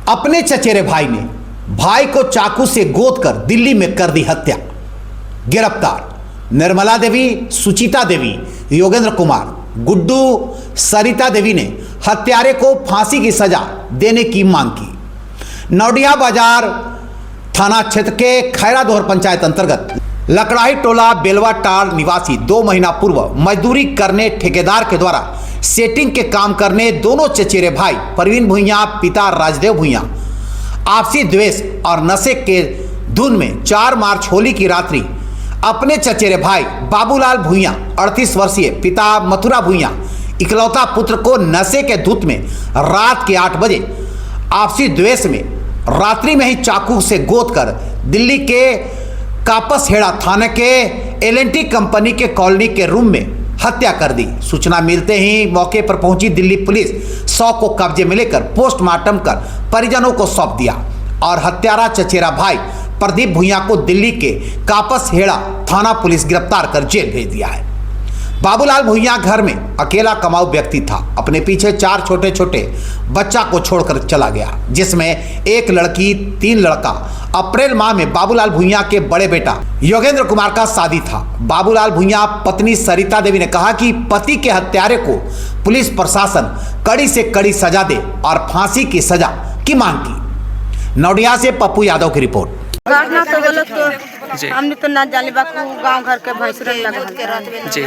अपने चचेरे भाई ने भाई को चाकू से गोद कर दिल्ली में कर दी हत्या। गिरफ्तार निर्मला देवी, सुचिता देवी, योगेंद्र कुमार, गुड्डू, सरिता देवी ने हत्यारे को फांसी की सजा देने की मांग की। नौडिया बाजार थाना क्षेत्र के खैरादोहर पंचायत अंतर्गत लकड़ाई टोला बेलवाटार निवासी 2 महीना पूर्व मजदूरी करने ठेकेदार के द्वारा सेटिंग के काम करने दोनों चचेरे भाई प्रवीण भुइयां, पिता राजदेव भुइयां आपसी द्वेष और नशे के धुन में 4 मार्च होली की रात्रि अपने चचेरे भाई बाबूलाल भुइयां 38 वर्षीय, पिता मथुरा भुइयां इकलौता पुत्र को नशे के धुत में रात के 8 बजे आपसी द्वेष में रात्रि में ही चाकू से गोद कर दिल्ली के कापसहेड़ा थाने के L&T कंपनी के कॉलोनी के रूम में हत्या कर दी। सूचना मिलते ही मौके पर पहुंची दिल्ली पुलिस 100 को कब्जे में लेकर पोस्टमार्टम कर परिजनों को सौंप दिया और हत्यारा चचेरा भाई प्रदीप भुइयां को दिल्ली के कापसहेड़ा थाना पुलिस गिरफ्तार कर जेल भेज दिया है। बाबूलाल भुइयां घर में अकेला कमाऊ व्यक्ति था। अपने पीछे 4 छोटे छोटे बच्चा को छोड़कर चला गया, जिसमें 1 लड़की 3 लड़का। अप्रैल माह में बाबूलाल भुइयां के बड़े बेटा योगेंद्र कुमार का शादी था। बाबूलाल भुइयां पत्नी सरिता देवी ने कहा कि पति के हत्यारे को पुलिस प्रशासन कड़ी से कड़ी सजा दे और फांसी की सजा की मांग की। नौडिया से पप्पू यादव की रिपोर्ट। घटना तो गलत तो हमने तो ना जाने बाकू गांव घर के भैंसुरन लगा जी।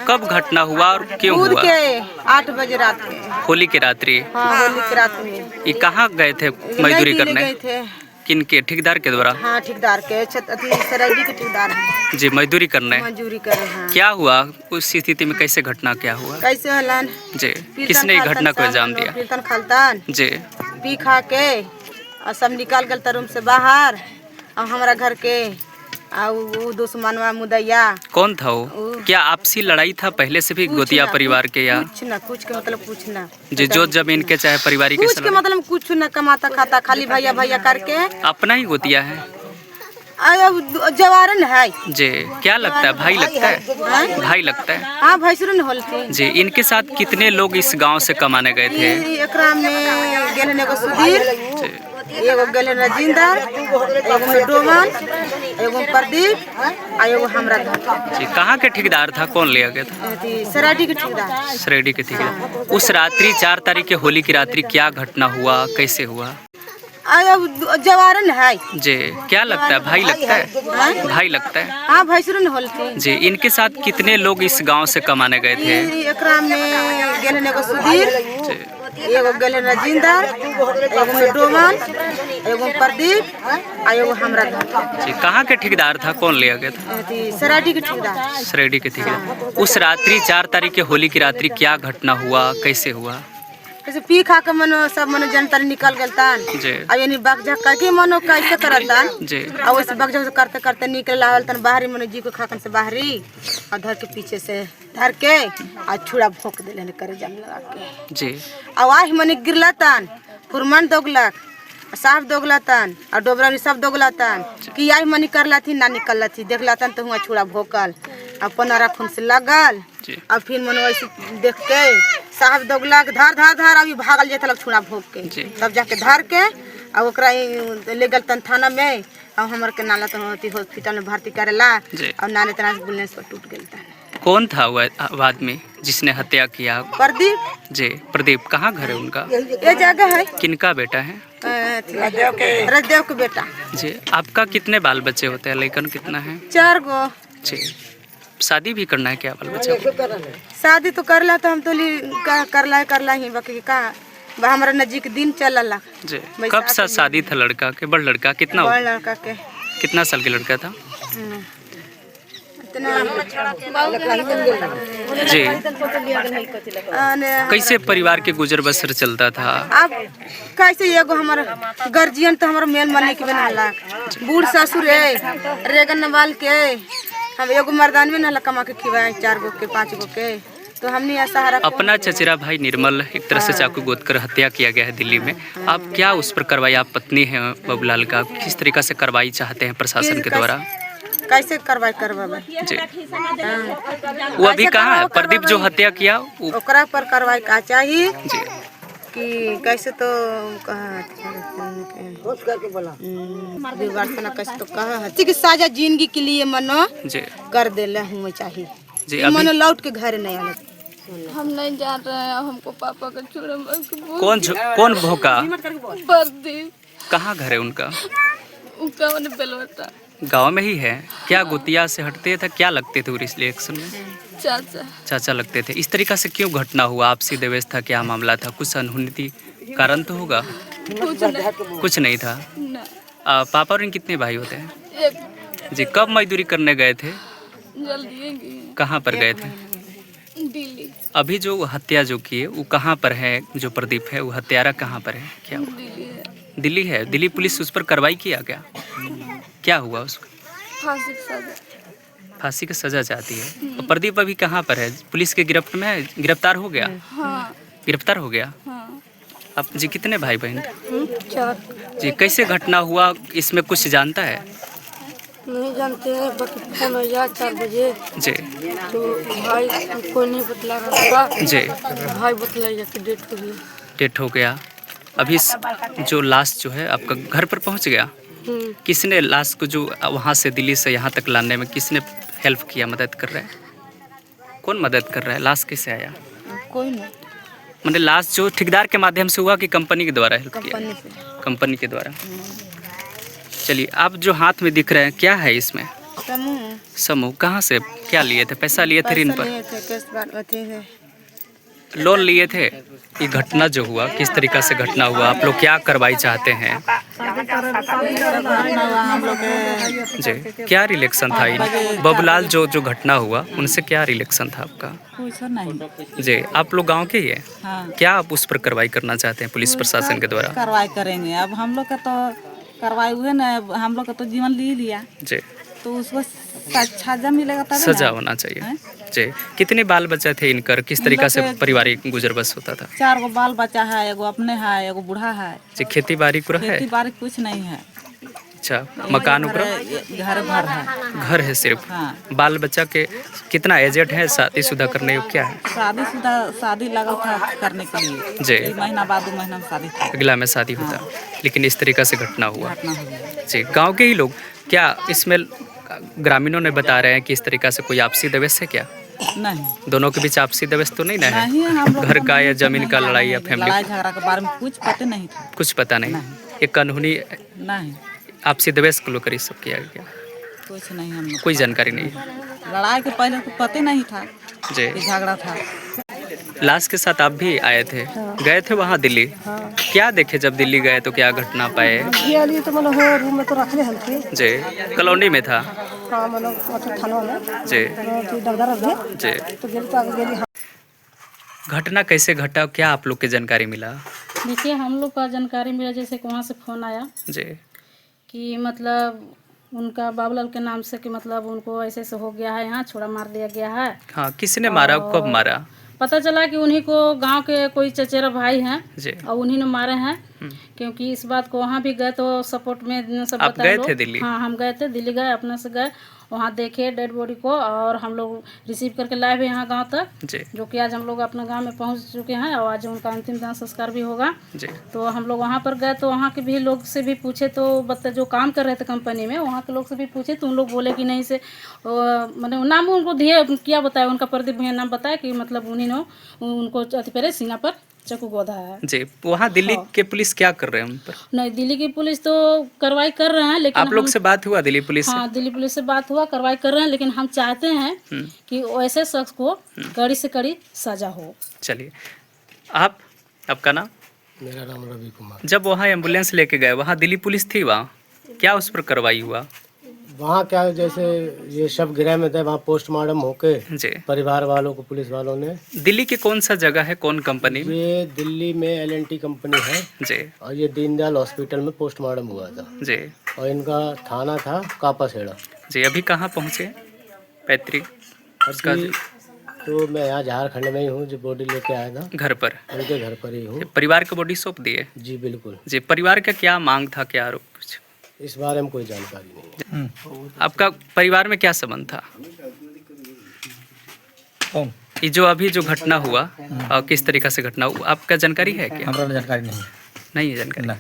कब घटना हुआ और क्यों कूद हुआ? के 8 बजे रात में। होली की रात्रि। हाँ, होली की रात में। ये कहाँ गए थे मजदूरी करने? गए थे। किनके? ठेकेदार के द्वारा? हाँ, ठेकेदार के सराइडी के ठेकेदार हैं। जी, मजदूरी करने। मजदूरी कर रहे हैं। क्या हुआ उस स्थिति में? कैसे घटना क्या हुआ? कैसे हलन जी, किसने घटना को अंजाम दिया? कीर्तन खालतन जी, पी खा के और सब निकाल गल रूम से बाहर और हमारा घर के वो दुश्मनवा मुदैया। कौन था वो? क्या आपसी लड़ाई था पहले से भी गोतिया परिवार के या कुछ के मतलब कुछ ना जी? जो जमीन के चाहे पारिवारिक कुछ के मतलब कुछ ना कमाता खाता खाली भैया भैया करके अपना ही गोतिया है। जवारन है जी। क्या लगता है? भाई लगता है? भाई लगता है। हाँ, भैंसुरन होलते जी। इनके साथ कितने लोग इस गांव से कमाने गए थे? एकरा में गेलन एगो सुधीर, एगो गेलन राजिंदर, एगो डोमन, एगो प्रदीप और एगो हमरा घर। जी। कहाँ के ठेकेदार था? कौन लिया गया था? सराठी के ठेकेदार। सरेडी के ठेकेदार। उस रात्रि 4 तारीख के होली की रात्रि क्या घटना हुआ, कैसे हुआ? जवारन है जी। क्या लगता है? भाई लगता है? भाई लगता है। हाँ, भैंसुरन होलते जी। इनके साथ कितने लोग इस गांव से कमाने गए थे? एकरा में गेलन एगो सुधीर, एगो गेलन राजिंदर, एगो डोमन, एगो प्रदीप और एगो हमरा घर। जी। कहाँ के ठेकेदार था? कौन लिया गया था? सराठी के ठेकेदार। सरेडी के ठेकेदार। उस रात्रि 4 तारीख के होली की रात्रि क्या घटना हुआ, कैसे हुआ? ऐसे पी खा के मनो सब मनो जनता निकल गलतान जी। अब यानी बगझक करके मनो कैसे करतान जी। अब वैसे बगझक करते करते निकल लावल तन बाहरी मनो जी को खाकन से बाहरी और धर के पीछे से धर के और छुड़ा भोंक देले करे जाम लगा के। जी। आवाज मने गिरलातान फुरमान दोगलक साहब दोगलातान और डोबरानी सब दोगलातान कि आई मनी करला थी ना निकलला थी देखलातान तो हुआ छुड़ा भोकल अपन खून से लगल। अब फिर मन वैसे देख के साहब दोगला धार धार धार अभी भागल जाता लग छुड़ा भोग के तब जाके धार के अब ओकरा ले गल तन थाना में। अब हमर के नाला तो हॉस्पिटल में भर्ती करेला और नाने तना एम्बुलेंस पर टूट गेल तन। कौन था वो आदमी जिसने हत्या किया? प्रदीप। जी। प्रदीप। कहाँ घर है उनका? ये जगह है। किनका बेटा है? राजदेव के बेटा। जी। आपका कितने बाल बच्चे होते हैं? लेकिन कितना है? 4 गो। जी। शादी भी करना है क्या बाल बच्चे? शादी तो करला तो हम तो करला ही बाकी का हमारा नजदीक दिन चलला। जी। कब सा शादी था लड़का के? बड़ लड़का कितना? बड़ लड़का के कितना साल के लड़का था? जी। कैसे परिवार के गुजर बसर चलता था? अब कैसे एगो हमारा गार्जियन तो हमारा मेल मने के बनाला बूढ़ ससुर है रेगन नवाल के हम एगो मर्दान में नला कमा के खिवाए 4 गो के 5 गो के तो हमने सहारा। अपना चचेरा भाई निर्मल एक तरह से चाकू गोद कर हत्या किया गया है दिल्ली में। आप क्या उस पर कार्रवाई? आप पत्नी हैं बाबूलाल का, किस तरीका से कार्रवाई चाहते हैं प्रशासन के द्वारा? कैसे कार्रवाई करवाबे? जी। वो अभी कहाँ है? प्रदीप जो हत्या किया ओकरा पर कार्रवाई का चाहिए। जी। कि कैसे तो कहा विवर्तना कैसे तो कहा कि साजा जिंदगी के लिए मनो जी कर देले हूँ चाहिए जी। कि अभी मनो लौट के घर नहीं आले। हम नहीं जान रहे हैं, हमको पापा का छोड़े कौन भोका? प्रदीप, कहाँ घर है उनका? उनका मैंने बेलवटा गांव में ही है क्या? गोतिया से हटते थे क्या? लगते थे उस इलेक्शन में? चाचा। चाचा लगते थे। इस तरीका से क्यों घटना हुआ? आपसी व्यवस्था क्या मामला था? कुछ अनहोनी कारण तो होगा? कुछ नहीं था। ना, पापा और इन कितने भाई होते हैं एक जी? कब मजदूरी करने गए थे? जल्दी गए कहाँ पर गए थे? दिल्ली। अभी जो हत्या जो की है वो कहाँ पर है? जो प्रदीप है वो हत्यारा कहाँ पर है? क्या हुआ? दिल्ली है। दिल्ली है। दिल्ली पुलिस उस पर कार्रवाई किया क्या? क्या हुआ उसको? फांसी की सजा। फांसी की सजा चाहती है। और प्रदीप अभी कहाँ पर है? पुलिस के गिरफ्त में है? गिरफ्तार हो गया? हाँ गिरफ्तार हो गया। हाँ। अब जी कितने भाई बहन? 4। जी कैसे घटना हुआ इसमें कुछ जानता है? नहीं जानते हैं, बाकी फोन आया 4 बजे जी तो भाई कोई नहीं बतला रहा था। जी। भाई बतलाइए कि डेट हो गई। डेथ हो गया। अभी जो लाश जो है आपका घर पर पहुंच गया? किसने लाश को जो वहाँ से दिल्ली से यहाँ तक लाने में किसने हेल्प किया? मदद कर रहा है? कौन मदद कर रहा है? लाश कैसे आया? कोई नहीं, मतलब लाश जो ठेकेदार के माध्यम से हुआ कि कंपनी के द्वारा हेल्प किया? कंपनी से कंपनी के द्वारा। चलिए, आप जो हाथ में दिख रहे हैं क्या है इसमें? समूह समूह कहाँ से क्या लिए थे? पैसा लिए थे ऋण पैसा पर? लिए थे, केस बात अथी है। लोन लिए थे? ये घटना जो हुआ किस तरीका से घटना हुआ? आप लोग क्या कार्रवाई चाहते हैं? हम लोग के जी क्या रिलेक्शन था इन बबूलाल जो घटना हुआ उनसे क्या रिलेक्शन था आपका? कुछ नहीं। जी आप लोग गांव के ही है? हाँ, क्या आप उस पर कार्रवाई करना चाहते हैं पुलिस प्रशासन के द्वारा? कार्रवाई करेंगे। अब हम लोग का तो कार्रवाई हुए ना, अब हम लोग का तो जीवन ले लिया जी तो उसको सजा मिलेगा तब सजा ना। होना चाहिए। हैं? जी कितने बाल बच्चे थे इनकर? किस तरीका से पारिवारिक गुजर बस होता था? 4 गो बाल बच्चा है, एगो अपने है, एगो बूढ़ा है। जी खेती बाड़ी पूरा है? खेती बाड़ी कुछ नहीं है। अच्छा मकान ऊपर घर भर है। घर है सिर्फ? हाँ, बाल बच्चा के कितना एजेड है? शादीशुदा करने योग्य क्या है? शादी लगा था करने के लिए। जी 1 महीना बाद 2 महीना में शादी था। अगला में शादी होता, लेकिन इस तरीका से घटना हुआ। घटना हो गया। जी गांव के ही लोग क्या इसमें ग्रामीणों ने बता रहे हैं कि इस तरीका से कोई आपसी दवेश है क्या? नहीं दोनों के बीच आपसी दवेश तो नहीं ना है? नहीं, हम लोग घर को का या नहीं, जमीन का लड़ाई या फैमिली लड़ाई झगड़ा के बारे में कुछ पता नहीं था। कुछ पता नहीं? ये कानूनी नहीं, आपसी दवेश को लेकर सब किया गया? कुछ नहीं। हम लोग कोई जानकारी नहीं? लड़ाई के पहले तो पता नहीं था जी कि झगड़ा था। लाश के साथ आप भी आए थे? गए थे वहाँ दिल्ली? क्या देखे जब दिल्ली गए तो क्या घटना पाए? तो मैंने रूम में तो रख ले हल्के। जी कॉलोनी में था? हाँ मैंने थाना में जी डगदा रख दिया जी। तो गेली तो आगे गेली। घटना कैसे घटा? क्या आप लोग की जानकारी मिला? देखिए हम लोग का जानकारी मिला जैसे कि वहाँ से फ़ोन आया जी कि मतलब उनका बाबूलाल के नाम से कि मतलब उनको ऐसे ऐसे हो गया है, यहाँ छोड़ा मार दिया गया है। हाँ किसने मारा? कब मारा? पता चला कि उन्हीं को गांव के कोई चचेरा भाई हैं जी और उन्हीं ने मारे हैं। क्योंकि इस बात को वहाँ भी गए तो सपोर्ट में सब आप बताए गए लोग। थे दिल्ली? हाँ हम गए थे दिल्ली, गए अपने से गए वहाँ देखे डेड बॉडी को और हम लोग रिसीव करके लाए भी यहाँ गांव तक, जी जो कि आज हम लोग अपने गांव में पहुँच चुके हैं और आज उनका अंतिम दाह संस्कार भी होगा। जी तो हम लोग वहाँ पर गए तो वहाँ के भी लोग से भी पूछे तो जो काम कर रहे थे कंपनी में वहाँ के लोग से भी पूछे तो उन लोग बोले कि नहीं से मतलब नाम उनको दिए क्या बताया उनका प्रदीप भैया नाम बताया कि मतलब उन्हीं ने उनको अति पहले सीना पर चाकू गोदा है। जी वहाँ दिल्ली के पुलिस क्या कर रहे हैं उन पर? नहीं दिल्ली की पुलिस तो कार्रवाई कर रहे हैं लेकिन आप लोग से बात हुआ दिल्ली पुलिस से? हाँ दिल्ली पुलिस से बात हुआ, कार्रवाई कर रहे हैं लेकिन हम चाहते हैं कि ऐसे शख्स को कड़ी से कड़ी सजा हो। चलिए आपका नाम? मेरा नाम रवि कुमार। जब वहाँ एम्बुलेंस लेके गए वहाँ दिल्ली पुलिस थी वहाँ? क्या उस पर कार्रवाई हुआ? वहाँ क्या जैसे ये शव गृह में थे वहाँ पोस्टमार्टम होके जी परिवार वालों को पुलिस वालों ने। दिल्ली की कौन सा जगह है, कौन कंपनी में? ये दिल्ली में L&T कंपनी है जी और ये दीनदयाल हॉस्पिटल में पोस्टमार्टम हुआ था जी और इनका थाना था कापासेड़ा। जी अभी कहाँ पहुँचे पैतृक? उसका अभी तो मैं यहाँ झारखंड में ही हूँ, जो बॉडी लेके आया था घर पर उनके घर पर ही हूँ। परिवार को बॉडी सौंप दिए? जी बिल्कुल। जी परिवार का क्या मांग था, क्या आरोप? कुछ इस बारे में कोई जानकारी नहीं है। आपका परिवार में क्या संबंध था? ये जो अभी जो घटना हुआ किस तरीका से घटना हुआ आपका जानकारी है क्या? हमारा जानकारी नहीं है। नहीं है जानकारी। ना।